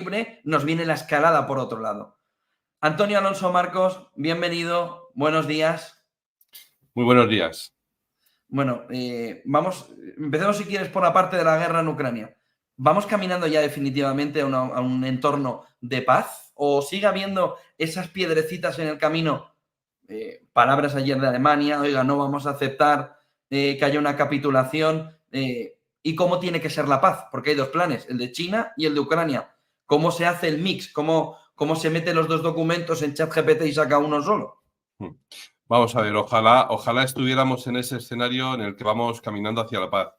libre, nos viene la escalada por otro lado. Antonio Alonso Marcos, bienvenido, buenos días. Muy buenos días. Bueno, empecemos si quieres por la parte de la guerra en Ucrania. ¿Vamos caminando ya definitivamente a un entorno de paz? ¿O sigue habiendo esas piedrecitas en el camino? Palabras ayer de Alemania, oiga, no vamos a aceptar que haya una capitulación. ¿Y cómo tiene que ser la paz? Porque hay dos planes, el de China y el de Ucrania. ¿Cómo se hace el mix? ¿Cómo se meten los dos documentos en ChatGPT y saca uno solo? Vamos a ver, ojalá estuviéramos en ese escenario en el que vamos caminando hacia la paz.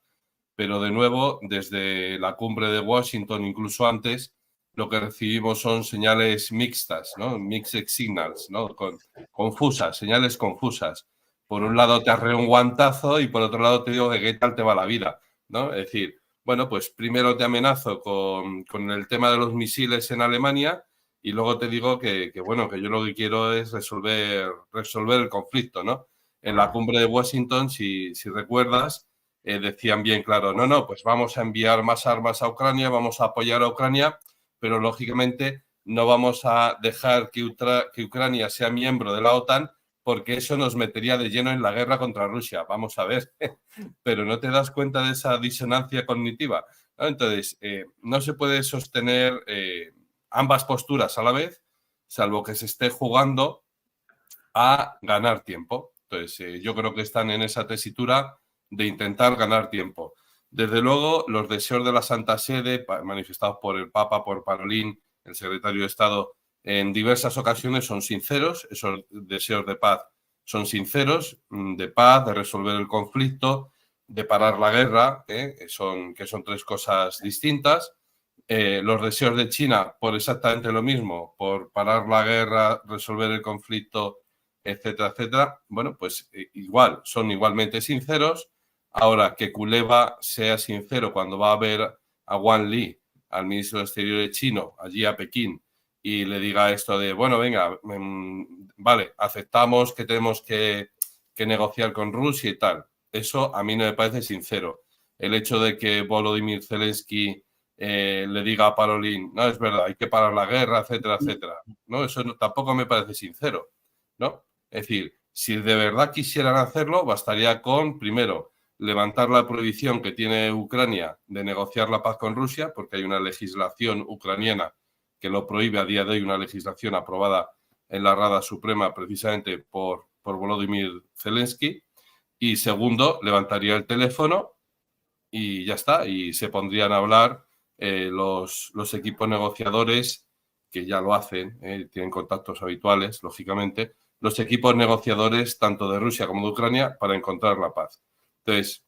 Pero de nuevo, desde la cumbre de Washington, incluso antes, lo que recibimos son señales mixtas, ¿no? Mixed signals, ¿no? Confusas, señales confusas. Por un lado te arreo un guantazo y por otro lado te digo que qué tal te va la vida, ¿no? Es decir, bueno, pues primero te amenazo con el tema de los misiles en Alemania y luego te digo que bueno, que yo lo que quiero es resolver el conflicto, ¿no? En la cumbre de Washington, si recuerdas, decían bien claro, no, pues vamos a enviar más armas a Ucrania, vamos a apoyar a Ucrania, pero lógicamente no vamos a dejar que Ucrania sea miembro de la OTAN porque eso nos metería de lleno en la guerra contra Rusia. Vamos a ver, pero ¿no te das cuenta de esa disonancia cognitiva? ¿No? Entonces, no se puede sostener ambas posturas a la vez, salvo que se esté jugando a ganar tiempo. Entonces, yo creo que están en esa tesitura de intentar ganar tiempo. Desde luego, los deseos de la Santa Sede, manifestados por el Papa, por Parolín, el secretario de Estado, en diversas ocasiones son sinceros. Esos deseos de paz son sinceros, de paz, de resolver el conflicto, de parar la guerra, que son tres cosas distintas. Los deseos de China por exactamente lo mismo, por parar la guerra, resolver el conflicto, etcétera, etcétera. Bueno, pues igual, son igualmente sinceros. Ahora, que Kuleva sea sincero cuando va a ver a Wang Li, al ministro de Exteriores chino, allí a Pekín, y le diga esto de, bueno, venga, vale, aceptamos que tenemos que negociar con Rusia y tal. Eso a mí no me parece sincero. El hecho de que Volodymyr Zelensky le diga a Parolín, no, es verdad, hay que parar la guerra, etcétera, etcétera. No, eso tampoco me parece sincero, ¿no? Es decir, si de verdad quisieran hacerlo, bastaría con, primero, levantar la prohibición que tiene Ucrania de negociar la paz con Rusia, porque hay una legislación ucraniana que lo prohíbe a día de hoy, una legislación aprobada en la Rada Suprema precisamente por Volodymyr Zelensky. Y segundo, levantaría el teléfono y ya está, y se pondrían a hablar los equipos negociadores, que ya lo hacen, tienen contactos habituales, lógicamente, los equipos negociadores tanto de Rusia como de Ucrania para encontrar la paz. Entonces,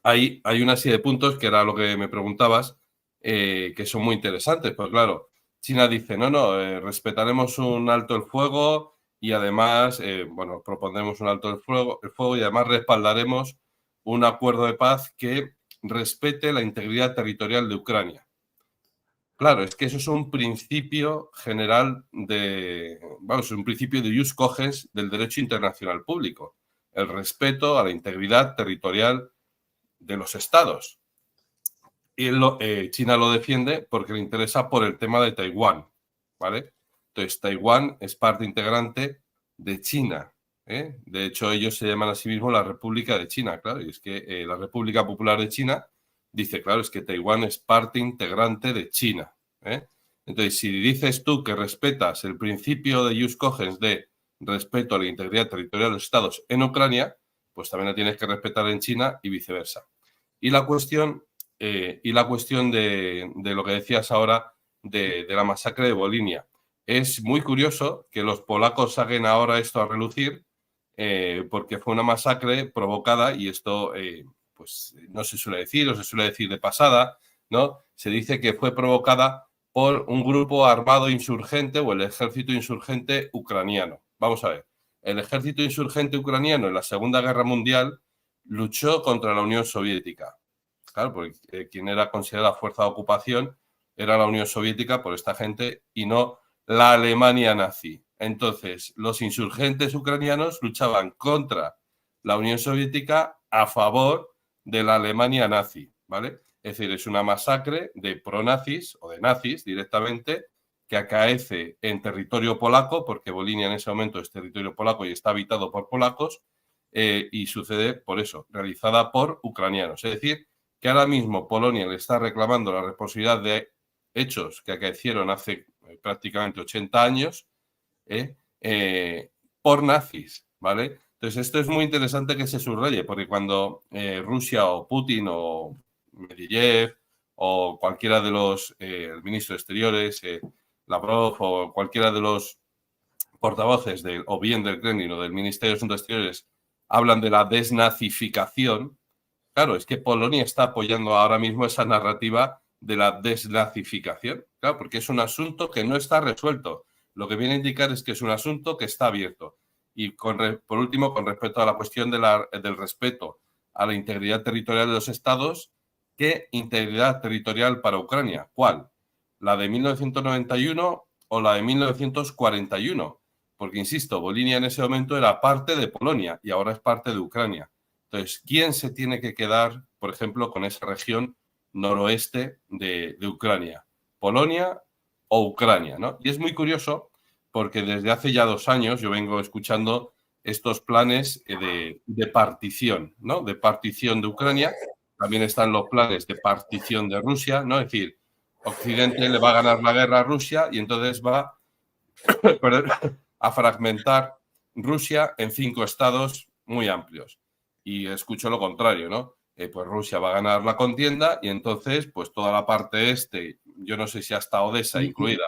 hay una serie de puntos, que era lo que me preguntabas, que son muy interesantes. Pues claro, China dice, no, respetaremos un alto el fuego y además, bueno, propondremos un alto el fuego y además respaldaremos un acuerdo de paz que respete la integridad territorial de Ucrania. Claro, es que eso es un principio general un principio de ius cogens del derecho internacional público, el respeto a la integridad territorial de los estados. Y China lo defiende porque le interesa por el tema de Taiwán, ¿vale? Entonces, Taiwán es parte integrante de China, ¿eh? De hecho, ellos se llaman a sí mismos la República de China, claro, y es que la República Popular de China dice, claro, es que Taiwán es parte integrante de China, ¿eh? Entonces, si dices tú que respetas el principio de ius cogens de respeto a la integridad territorial de los estados en Ucrania, pues también la tienes que respetar en China y viceversa. Y la cuestión de lo que decías ahora de la masacre de Volinia. Es muy curioso que los polacos saquen ahora esto a relucir, porque fue una masacre provocada, y esto pues no se suele decir, o se suele decir de pasada, ¿no? Se dice que fue provocada por un grupo armado insurgente o el ejército insurgente ucraniano. Vamos a ver, el ejército insurgente ucraniano en la Segunda Guerra Mundial luchó contra la Unión Soviética. Claro, porque quien era considerada fuerza de ocupación era la Unión Soviética por esta gente y no la Alemania nazi. Entonces, los insurgentes ucranianos luchaban contra la Unión Soviética a favor de la Alemania nazi, ¿vale? Es decir, es una masacre de pronazis o de nazis directamente que acaece en territorio polaco, porque Volinia en ese momento es territorio polaco y está habitado por polacos, y sucede por eso, realizada por ucranianos. Es decir, que ahora mismo Polonia le está reclamando la responsabilidad de hechos que acaecieron hace prácticamente 80 años por nazis, ¿vale? Entonces, esto es muy interesante que se subraye, porque cuando Rusia o Putin o Medvedev o cualquiera de los ministros exteriores, Lavrov o cualquiera de los portavoces o bien del Kremlin o del Ministerio de Asuntos Exteriores hablan de la desnazificación, claro, es que Polonia está apoyando ahora mismo esa narrativa de la desnazificación, claro, porque es un asunto que no está resuelto. Lo que viene a indicar es que es un asunto que está abierto. Y por último, con respecto a la cuestión del respeto a la integridad territorial de los estados, ¿qué integridad territorial para Ucrania? ¿Cuál? ¿La de 1991 o la de 1941? Porque, insisto, Volinia en ese momento era parte de Polonia y ahora es parte de Ucrania. Entonces, ¿quién se tiene que quedar, por ejemplo, con esa región noroeste de Ucrania? ¿Polonia o Ucrania? ¿No? Y es muy curioso porque desde hace ya 2 años yo vengo escuchando estos planes de partición, ¿no? De partición de Ucrania. También están los planes de partición de Rusia, ¿no? Es decir, Occidente le va a ganar la guerra a Rusia y entonces va a fragmentar Rusia en 5 estados muy amplios. Y escucho lo contrario, ¿no? Pues Rusia va a ganar la contienda y entonces, pues toda la parte este, yo no sé si hasta Odessa incluida,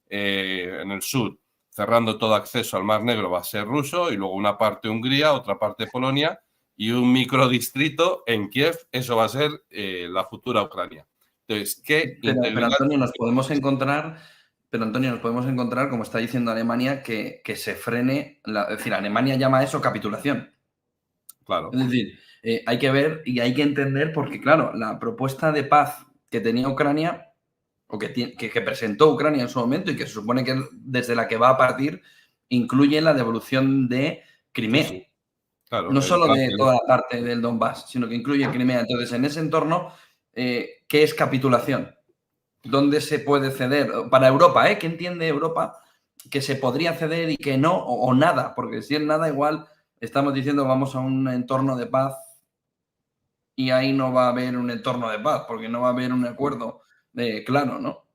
en el sur, cerrando todo acceso al Mar Negro, va a ser ruso, y luego una parte Hungría, otra parte Polonia y un microdistrito en Kiev, eso va a ser la futura Ucrania. Entonces, ¿qué pero Antonio, nos podemos encontrar, como está diciendo Alemania, que se frene, es decir, Alemania llama a eso capitulación. Claro. Es decir, hay que ver y hay que entender porque, claro, la propuesta de paz que tenía Ucrania, o que presentó Ucrania en su momento y que se supone que desde la que va a partir, incluye la devolución de Crimea. Sí. Claro, no solo de toda la parte del Donbass, sino que incluye Crimea. Entonces, en ese entorno, ¿qué es capitulación? ¿Dónde se puede ceder? Para Europa, ¿qué entiende Europa que se podría ceder y que no, o nada? Porque si es nada, igual estamos diciendo vamos a un entorno de paz y ahí no va a haber un entorno de paz, porque no va a haber un acuerdo claro, ¿no?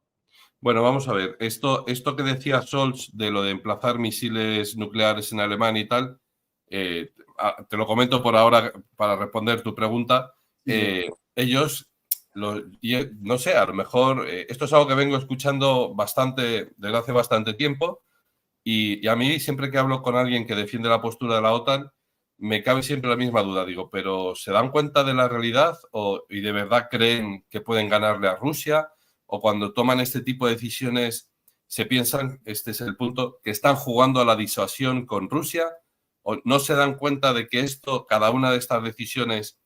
Bueno, vamos a ver. Esto que decía Scholz de lo de emplazar misiles nucleares en Alemania y tal, te lo comento por ahora para responder tu pregunta. Ellos, no sé, a lo mejor esto es algo que vengo escuchando bastante desde hace bastante tiempo y a mí siempre que hablo con alguien que defiende la postura de la OTAN, me cabe siempre la misma duda. Digo, ¿pero se dan cuenta de la realidad y de verdad creen que pueden ganarle a Rusia? O cuando toman este tipo de decisiones se piensan, este es el punto, que están jugando a la disuasión con Rusia, o no se dan cuenta de que cada una de estas decisiones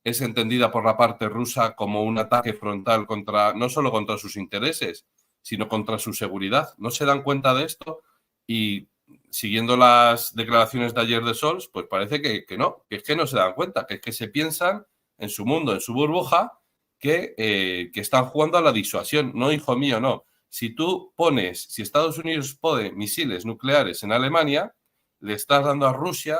es entendida por la parte rusa como un ataque frontal no solo contra sus intereses, sino contra su seguridad. No se dan cuenta de esto y siguiendo las declaraciones de ayer de Scholz, pues parece que no, que es que no se dan cuenta, que es que se piensan en su mundo, en su burbuja, que están jugando a la disuasión. No, hijo mío, no. Si Estados Unidos pone misiles nucleares en Alemania, le estás dando a Rusia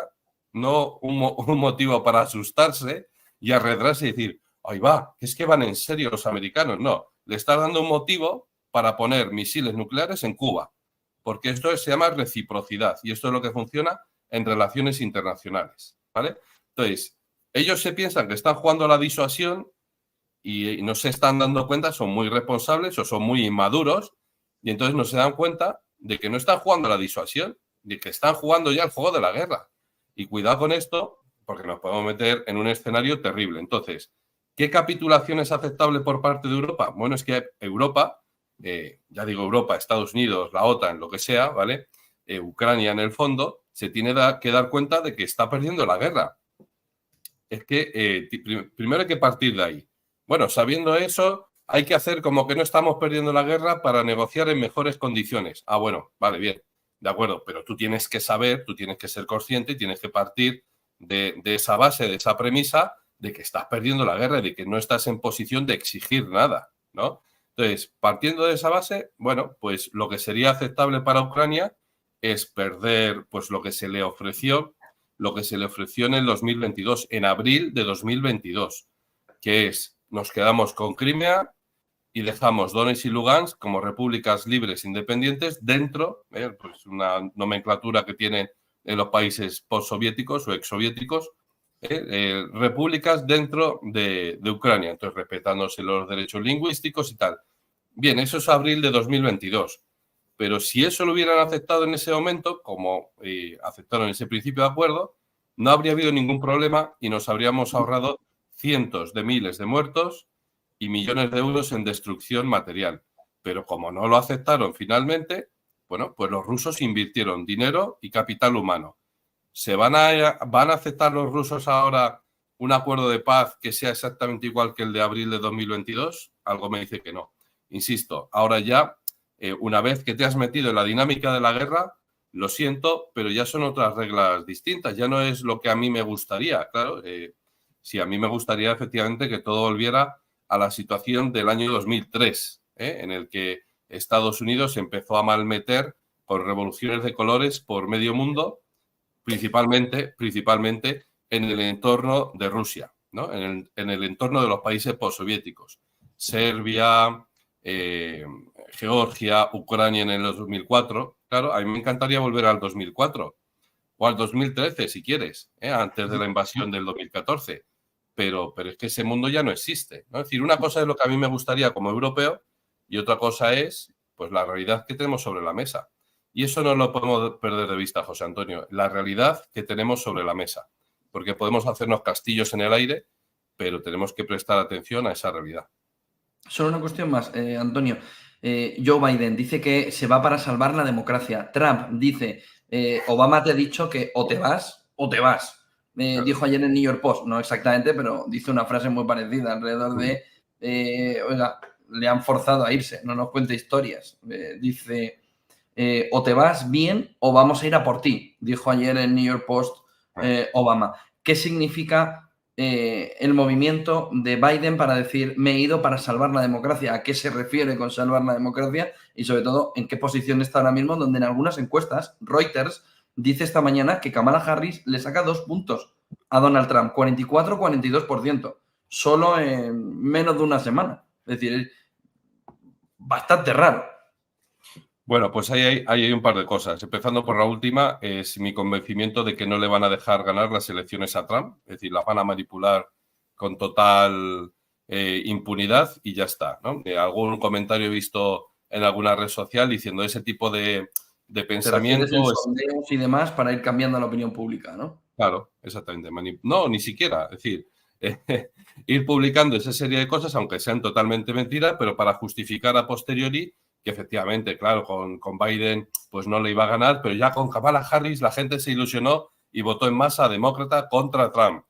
no un motivo para asustarse y arredrarse y decir, ahí va, que es que van en serio los americanos. No, le estás dando un motivo para poner misiles nucleares en Cuba, porque esto se llama reciprocidad y esto es lo que funciona en relaciones internacionales, ¿vale? Entonces, ellos se piensan que están jugando a la disuasión y no se están dando cuenta, son muy responsables o son muy inmaduros y entonces no se dan cuenta de que no están jugando a la disuasión, de que están jugando ya el juego de la guerra. Y cuidado con esto, porque nos podemos meter en un escenario terrible. Entonces, ¿qué capitulación es aceptable por parte de Europa? Bueno, es que Europa, ya digo Europa, Estados Unidos, la OTAN, lo que sea, ¿vale? Ucrania en el fondo, se tiene que dar cuenta de que está perdiendo la guerra. Es que primero hay que partir de ahí. Bueno, sabiendo eso, hay que hacer como que no estamos perdiendo la guerra para negociar en mejores condiciones. Ah, bueno, vale, bien, de acuerdo, pero tú tienes que saber, tú tienes que ser consciente y tienes que partir de esa base, de esa premisa de que estás perdiendo la guerra y de que no estás en posición de exigir nada, ¿no? Entonces, partiendo de esa base, bueno, pues lo que sería aceptable para Ucrania es perder pues lo que se le ofreció en el 2022, en abril de 2022, que es, nos quedamos con Crimea y dejamos Donetsk y Lugansk como repúblicas libres independientes dentro, pues una nomenclatura que tienen en los países postsoviéticos o exsoviéticos, repúblicas dentro de Ucrania, entonces respetándose los derechos lingüísticos y tal. Bien, eso es abril de 2022, pero si eso lo hubieran aceptado en ese momento, como aceptaron ese principio de acuerdo, no habría habido ningún problema y nos habríamos ahorrado cientos de miles de muertos y millones de euros en destrucción material. Pero como no lo aceptaron finalmente, bueno, pues los rusos invirtieron dinero y capital humano. ¿Van a aceptar los rusos ahora un acuerdo de paz que sea exactamente igual que el de abril de 2022? Algo me dice que no. Insisto, ahora ya, una vez que te has metido en la dinámica de la guerra, lo siento, pero ya son otras reglas distintas. Ya no es lo que a mí me gustaría, claro. Sí, a mí me gustaría efectivamente que todo volviera a la situación del año 2003, en el que Estados Unidos empezó a malmeter con revoluciones de colores por medio mundo, principalmente en el entorno de Rusia, ¿no? En el entorno de los países postsoviéticos. Serbia, Georgia, Ucrania en el 2004. Claro, a mí me encantaría volver al 2004 o al 2013, si quieres, antes de la invasión del 2014. Pero es que ese mundo ya no existe, ¿no? Es decir, una cosa es lo que a mí me gustaría como europeo y otra cosa es pues la realidad que tenemos sobre la mesa. Y eso no lo podemos perder de vista, José Antonio, la realidad que tenemos sobre la mesa. Porque podemos hacernos castillos en el aire, pero tenemos que prestar atención a esa realidad. Solo una cuestión más, Antonio. Joe Biden dice que se va para salvar la democracia. Trump dice, Obama te ha dicho que o te vas o te vas. Claro. Dijo ayer en New York Post, no exactamente, pero dice una frase muy parecida alrededor de, oiga, le han forzado a irse, no nos cuente historias. Dice, o te vas bien o vamos a ir a por ti, dijo ayer en New York Post Obama. ¿Qué significa el movimiento de Biden para decir me he ido para salvar la democracia? ¿A qué se refiere con salvar la democracia? Y sobre todo, ¿en qué posición está ahora mismo? Donde en algunas encuestas, Reuters dice esta mañana que Kamala Harris le saca 2 puntos a Donald Trump, 44-42%, solo en menos de una semana. Es decir, es bastante raro. Bueno, pues ahí hay un par de cosas. Empezando por la última, es mi convencimiento de que no le van a dejar ganar las elecciones a Trump, es decir, las van a manipular con total impunidad y ya está, ¿no? Algún comentario he visto en alguna red social diciendo ese tipo de pensamiento. ¿Te refieres en sondeos y demás para ir cambiando la opinión pública, no? Claro, exactamente. No, ni siquiera. Es decir, ir publicando esa serie de cosas, aunque sean totalmente mentiras, pero para justificar a posteriori que efectivamente, claro, con Biden pues no le iba a ganar, pero ya con Kamala Harris la gente se ilusionó y votó en masa demócrata contra Trump.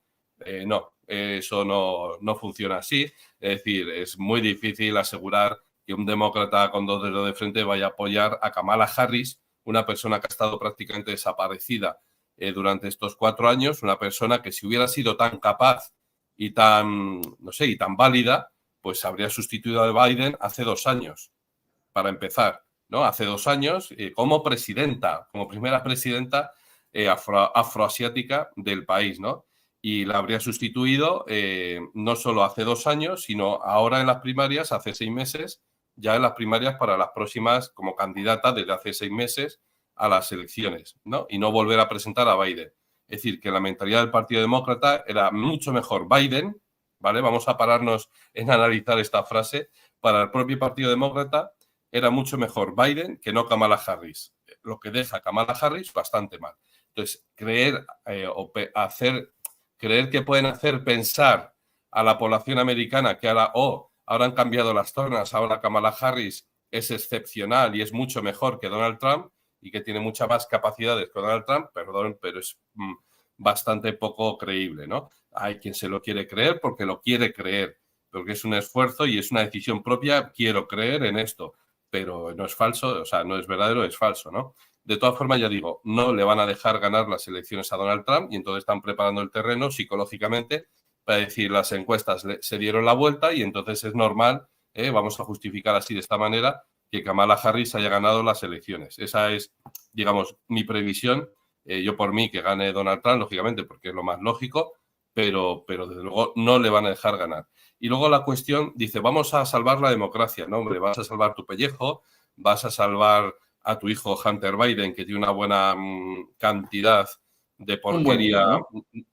No, eso no funciona así. Es decir, es muy difícil asegurar que un demócrata con 2 dedos de frente vaya a apoyar a Kamala Harris, una persona que ha estado prácticamente desaparecida durante estos 4 años, una persona que si hubiera sido tan capaz y tan, no sé, y tan válida, pues habría sustituido a Biden hace 2 años. Para empezar, ¿no? Hace 2 años, como presidenta, como primera presidenta afroasiática del país, ¿no? Y la habría sustituido no solo hace 2 años, sino ahora en las primarias, hace 6 meses, ya en las primarias para las próximas, como candidata desde hace 6 meses a las elecciones, ¿no? Y no volver a presentar a Biden. Es decir, que la mentalidad del Partido Demócrata era mucho mejor Biden, ¿vale? Vamos a pararnos en analizar esta frase. Para el propio Partido Demócrata era mucho mejor Biden que no Kamala Harris, lo que deja a Kamala Harris bastante mal. Entonces, creer que pueden hacer pensar a la población americana que ahora han cambiado las tornas, ahora Kamala Harris es excepcional y es mucho mejor que Donald Trump y que tiene muchas más capacidades que Donald Trump, perdón, pero es bastante poco creíble, ¿no? Hay quien se lo quiere creer porque lo quiere creer, porque es un esfuerzo y es una decisión propia, quiero creer en esto, pero no es falso, o sea, no es verdadero, es falso, ¿no? De todas formas, ya digo, no le van a dejar ganar las elecciones a Donald Trump y entonces están preparando el terreno psicológicamente para decir las encuestas se dieron la vuelta y entonces es normal, vamos a justificar así de esta manera, que Kamala Harris haya ganado las elecciones. Esa es, digamos, mi previsión. Yo por mí que gane Donald Trump, lógicamente, porque es lo más lógico, pero desde luego no le van a dejar ganar. Y luego la cuestión, dice, vamos a salvar la democracia. No, hombre, vas a salvar tu pellejo, vas a salvar a tu hijo Hunter Biden, que tiene una buena cantidad de porquería,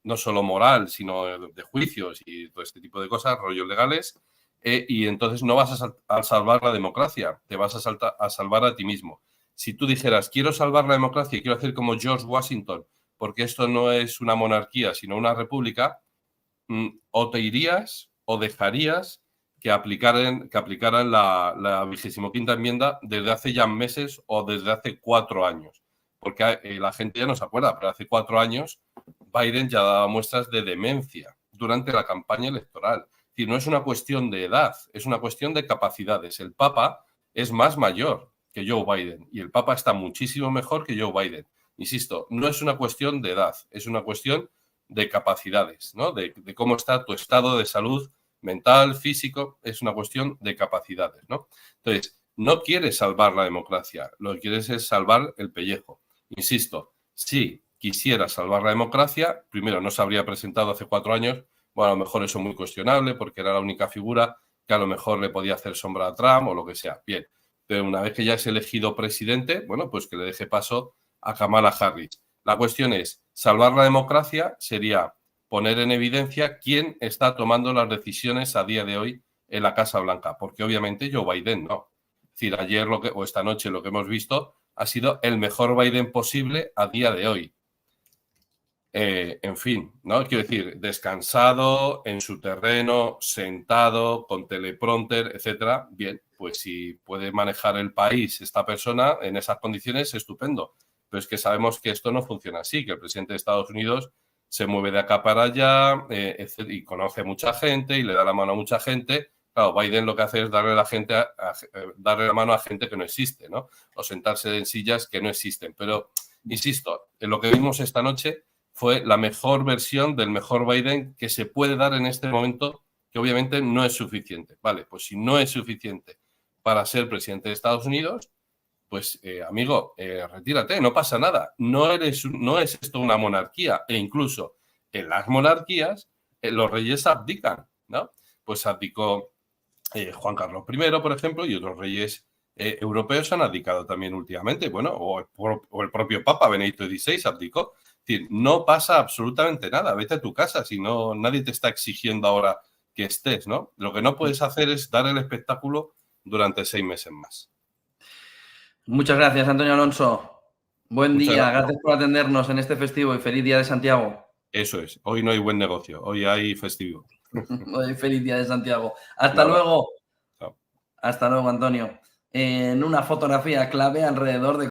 no solo moral, sino de juicios y todo este tipo de cosas, rollos legales, y entonces no vas a salvar la democracia, te vas a salvar a ti mismo. Si tú dijeras, quiero salvar la democracia y quiero hacer como George Washington, porque esto no es una monarquía, sino una república, o te irías o dejarías que aplicaran la 25ª enmienda desde hace ya meses o desde hace 4 años. Porque la gente ya no se acuerda, pero hace 4 años Biden ya daba muestras de demencia durante la campaña electoral. Es decir, no es una cuestión de edad, es una cuestión de capacidades. El Papa es más mayor que Joe Biden y el Papa está muchísimo mejor que Joe Biden. Insisto, no es una cuestión de edad, es una cuestión de capacidades, ¿no? De cómo está tu estado de salud mental, físico, es una cuestión de capacidades, ¿no? Entonces, no quieres salvar la democracia, lo que quieres es salvar el pellejo. Insisto, si quisiera salvar la democracia, primero no se habría presentado hace 4 años, bueno, a lo mejor eso es muy cuestionable porque era la única figura que a lo mejor le podía hacer sombra a Trump o lo que sea, bien, pero una vez que ya es elegido presidente, bueno, pues que le deje paso a Kamala Harris. La cuestión es, salvar la democracia sería poner en evidencia quién está tomando las decisiones a día de hoy en la Casa Blanca, porque obviamente Joe Biden no. Es decir, ayer o esta noche lo que hemos visto ha sido el mejor Biden posible a día de hoy. En fin, ¿no? Quiero decir, descansado, en su terreno, sentado, con teleprompter, etcétera. Bien, pues si puede manejar el país esta persona en esas condiciones, estupendo. Pero es que sabemos que esto no funciona así, que el presidente de Estados Unidos se mueve de acá para allá y conoce a mucha gente y le da la mano a mucha gente. Claro, Biden lo que hace es darle la mano a gente que no existe, ¿no? O sentarse en sillas que no existen. Pero, insisto, en lo que vimos esta noche fue la mejor versión del mejor Biden que se puede dar en este momento, que obviamente no es suficiente. Vale, pues si no es suficiente para ser presidente de Estados Unidos, pues amigo, retírate, no pasa nada. No es esto una monarquía. E incluso en las monarquías los reyes abdican, ¿no? Pues abdicó Juan Carlos I, por ejemplo, y otros reyes europeos han abdicado también últimamente. Bueno, o el propio Papa Benedicto XVI abdicó. Es decir, no pasa absolutamente nada. Vete a tu casa, si no, nadie te está exigiendo ahora que estés, ¿no? Lo que no puedes hacer es dar el espectáculo durante 6 meses más. Muchas gracias, Antonio Alonso. Buen Muchas día, gracias. gracias por atendernos en este festivo y feliz día de Santiago. Eso es. Hoy no hay buen negocio, hoy hay festivo. Feliz día de Santiago. Hasta Nada. luego. Chao. Hasta luego, Antonio. En una fotografía clave alrededor de